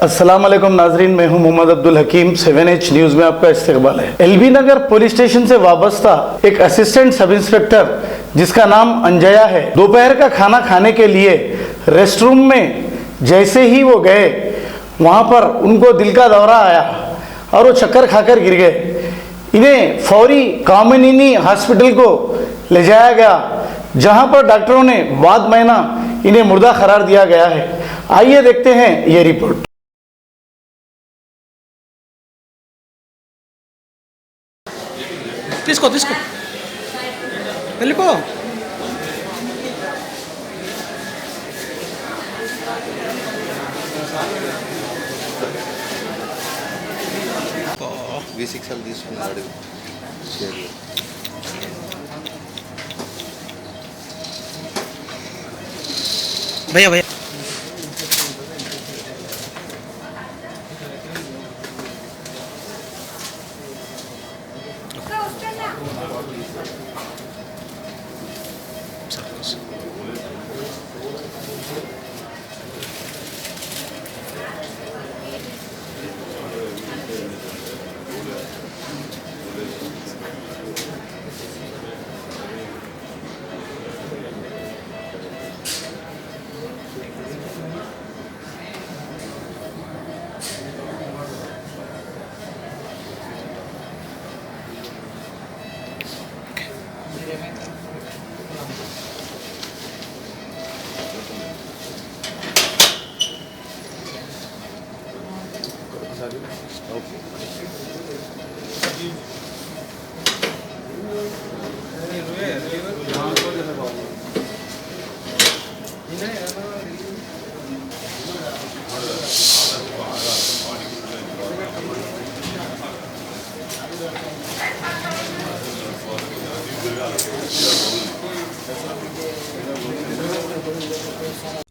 अस्सलाम वालेकुम नाजरीन, मैं हूं मोहम्मद अब्दुल हकीम। 7H न्यूज़ में आपका इस्तकबाल है। एलबी नगर पुलिस स्टेशन से वाबस्ता एक असिस्टेंट सब इंस्पेक्टर जिसका नाम अंजया है, दोपहर का खाना खाने के लिए रेस्टरूम में जैसे ही वो गए, वहाँ पर उनको दिल का दौरा आया और वो चक्कर खाकर गिर गए। इन्हें फौरी कामिनी हॉस्पिटल को ले जाया गया, जहाँ पर डॉक्टरों ने बाद महीना इन्हें मुर्दा करार दिया गया है। आइए देखते हैं ये रिपोर्ट। తీసుకో వెళ్ళిపో. V6 తీసుకున్నాడు. భయ్యా భయ్యా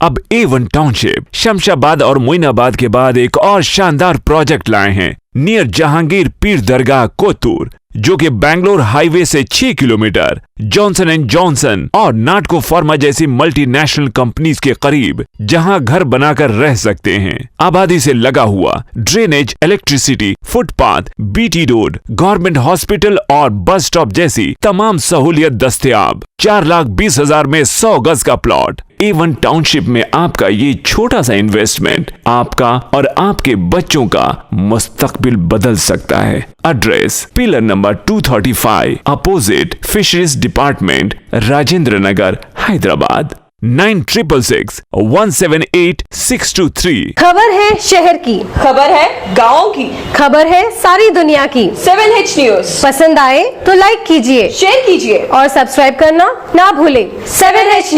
अब A1 टाउनशिप शमशाबाद और मोइनाबाद के बाद एक और शानदार प्रोजेक्ट लाए हैं नियर जहांगीर पीर दरगाह कोतूर, जो कि बैंगलोर हाईवे से 6 किलोमीटर जॉनसन एंड जॉनसन और नाटको फार्मा जैसी मल्टीनेशनल कंपनीज के करीब, जहां घर बनाकर रह सकते हैं। आबादी से लगा हुआ drainage, electricity, footpath, BT road, government hospital और बस स्टॉप जैसी तमाम सहूलियत दस्तयाब। 4,20,000 में 100 गज का प्लॉट। A1 टाउनशिप में आपका ये छोटा सा इन्वेस्टमेंट आपका और आपके बच्चों का मुस्तकबिल बदल सकता है। Address pillar number 235 opposite fisheries department, Rajendra Nagar, Hyderabad. 9676178623। खबर है शहर की, खबर है गाँव की, खबर है सारी दुनिया की। 7H न्यूज़ पसंद आए तो लाइक कीजिए, शेयर कीजिए और सब्सक्राइब करना ना भूलें। 7H news.